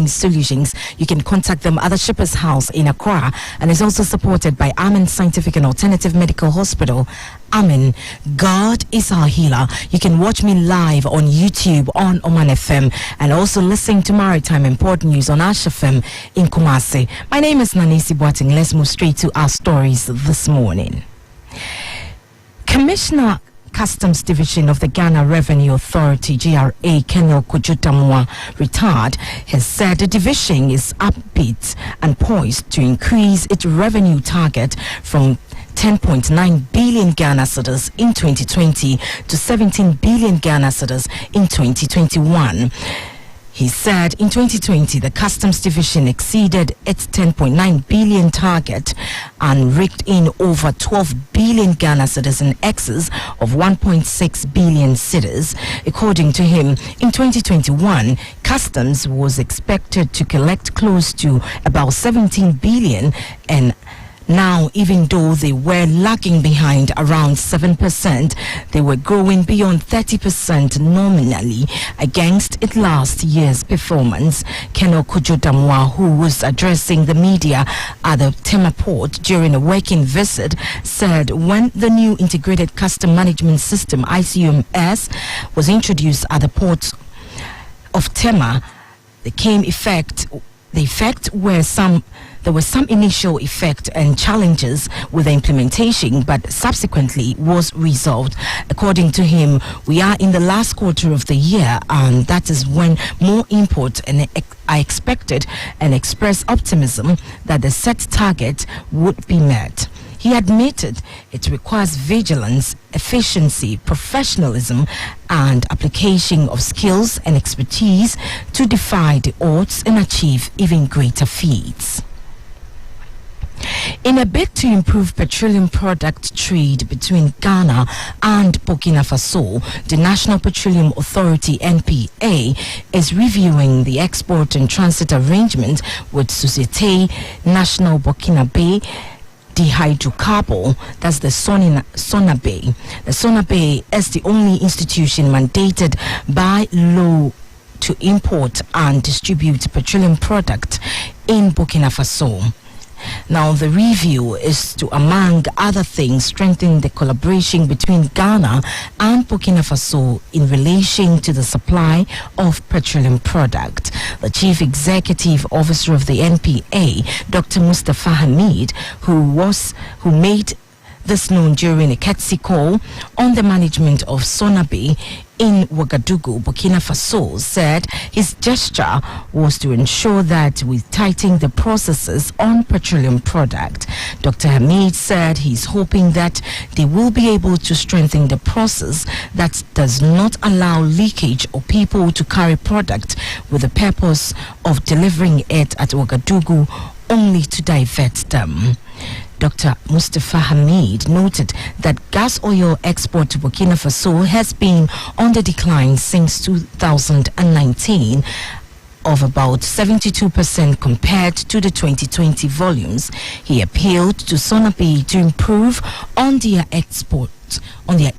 shipping solutions. You can contact them at the Shippers House in Accra, and is also supported by Amen Scientific and Alternative Medical Hospital. Amen. God is our healer. You can watch me live on YouTube on Omanfm, and also listen to Maritime and Port News on FM in Kumasi. My name is Nanisi Boateng. Let's move straight to our stories this morning. Commissioner Customs Division of the Ghana Revenue Authority, GRA, Kenel Kojutamwa, retired, has said the division is upbeat and poised to increase its revenue target from 10.9 billion Ghana cedis in 2020 to 17 billion Ghana cedis in 2021. He said in 2020, the Customs Division exceeded its 10.9 billion target and raked in over 12 billion Ghana cedis in excess of 1.6 billion cedis. According to him, in 2021, Customs was expected to collect close to about 17 billion, and now, even though they were lagging behind around 7%, they were growing beyond 30% nominally against its last year's performance. Keno Kujodamwa, who was addressing the media at the Tema port during a working visit, said when the new Integrated Custom Management System, ICMS, was introduced at the port of Tema, there was some initial effect and challenges with the implementation, but subsequently was resolved. According to him, we are in the last quarter of the year, and that is when more imports are expected, and expressed optimism that the set target would be met. He admitted it requires vigilance, efficiency, professionalism, and application of skills and expertise to defy the odds and achieve even greater feats. In a bid to improve petroleum product trade between Ghana and Burkina Faso, the National Petroleum Authority (NPA) is reviewing the export and transit arrangement with Société Nationale Burkinabé de Hydrocarbons, that's the Sonabe. The Sonabe is the only institution mandated by law to import and distribute petroleum products in Burkina Faso. Now, the review is to, among other things, strengthen the collaboration between Ghana and Burkina Faso in relation to the supply of petroleum products. The Chief Executive Officer of the NPA, Dr. Mustafa Hamid, who made this known during a courtesy call on the management of Sonabe in Ouagadougou, Burkina Faso, said his gesture was to ensure that we tighten the processes on petroleum product. Dr. Hamid said he's hoping that they will be able to strengthen the process that does not allow leakage or people to carry product with the purpose of delivering it at Ouagadougou only to divert them. Dr. Mustafa Hamid noted that gas oil export to Burkina Faso has been on the decline since 2019 of about 72% compared to the 2020 volumes. He appealed to Sonabe to improve on their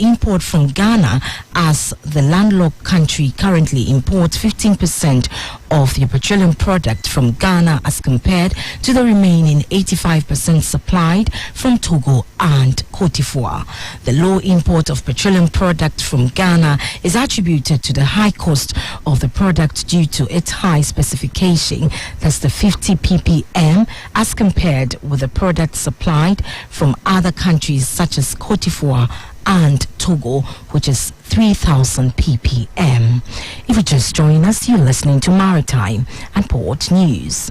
import from Ghana, as the landlocked country currently imports 15% of the petroleum product from Ghana as compared to the remaining 85% supplied from Togo and Cote d'Ivoire. The low import of petroleum product from Ghana is attributed to the high cost of the product due to its high specification, that's the 50 ppm, as compared with the product supplied from other countries such as Cote d'Ivoire and Togo, which is 3,000 ppm. If you just join us, you're listening to Maritime and Port News.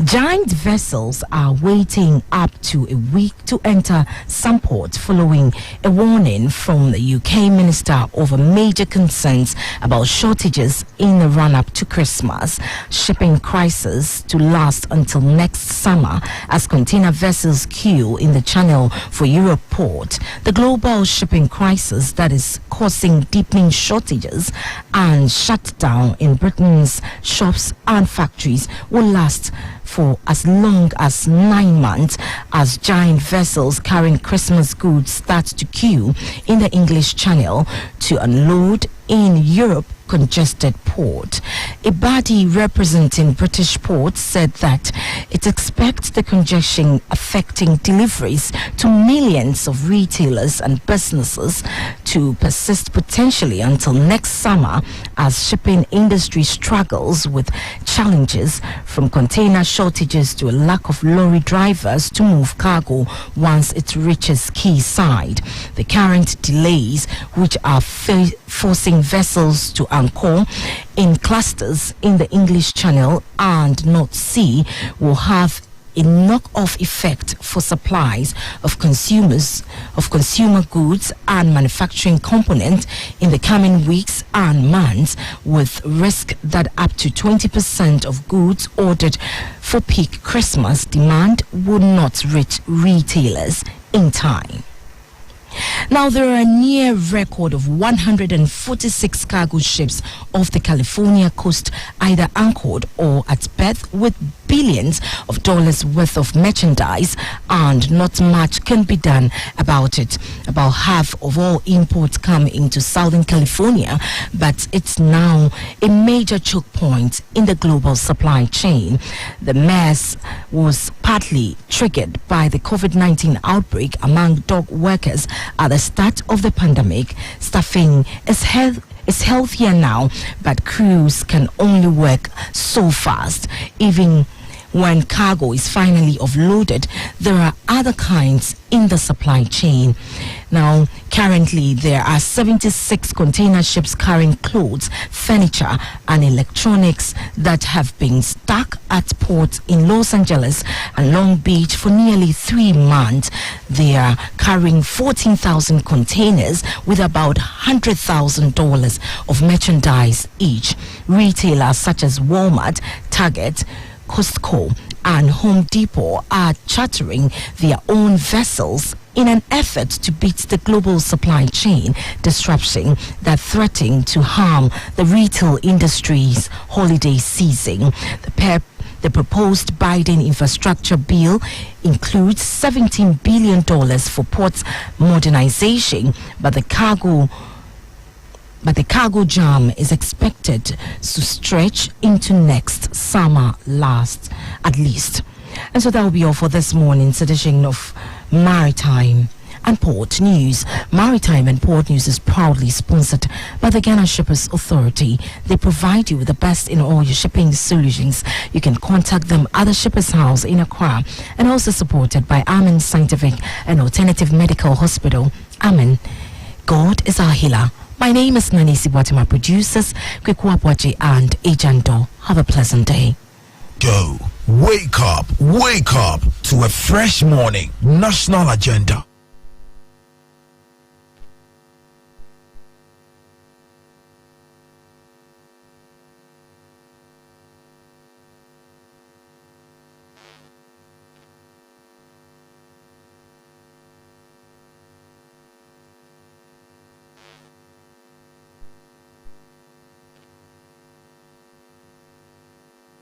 Giant vessels are waiting up to a week to enter some ports following a warning from the UK Minister over major concerns about shortages in the run-up to Christmas. Shipping crisis to last until next summer as container vessels queue in the Channel for Europe port. The global shipping crisis that is causing deepening shortages and shutdown in Britain's shops and factories will last for as long as 9 months as giant vessels carrying Christmas goods start to queue in the English Channel to unload in Europe congested port. A body representing British ports said that it expects the congestion affecting deliveries to millions of retailers and businesses to persist potentially until next summer as shipping industry struggles with challenges from container shortages to a lack of lorry drivers to move cargo once it reaches quayside. The current delays, which are forcing vessels to anchor in clusters in the English Channel and North Sea, will have a knock-off effect for supplies of consumer goods and manufacturing components in the coming weeks and months, with risk that up to 20% of goods ordered for peak Christmas demand would not reach retailers in time. Now, there are a near record of 146 cargo ships off the California coast either anchored or at berth with billions of dollars worth of merchandise, and not much can be done about it. About half of all imports come into Southern California, but it's now a major choke point in the global supply chain. The mess was partly triggered by the COVID-19 outbreak among dock workers at the start of the pandemic. Staffing is healthier now, but crews can only work so fast. Even when cargo is finally offloaded, there are other kinds in the supply chain. Now, currently, there are 76 container ships carrying clothes, furniture, and electronics that have been stuck at ports in Los Angeles and Long Beach for nearly 3 months. They are carrying 14,000 containers with about $100,000 of merchandise each. Retailers such as Walmart, Target, Costco, and Home Depot are chartering their own vessels in an effort to beat the global supply chain disruption that threaten to harm the retail industry's holiday season. The proposed Biden infrastructure bill includes $17 billion for ports modernization, but the cargo jam is expected to stretch into next summer at least. And so that will be all for this morning's edition of Maritime and Port News. Maritime and Port News is proudly sponsored by the Ghana Shippers Authority. They provide you with the best in all your shipping solutions. You can contact them at the Shippers House in Accra, and also supported by Amen Scientific and Alternative Medical Hospital. Amen. God is our healer. My name is Nani Sibwati, my producers, Kwekwapoche and Ejando. Have a pleasant day. Go. Wake up to a fresh morning. National agenda.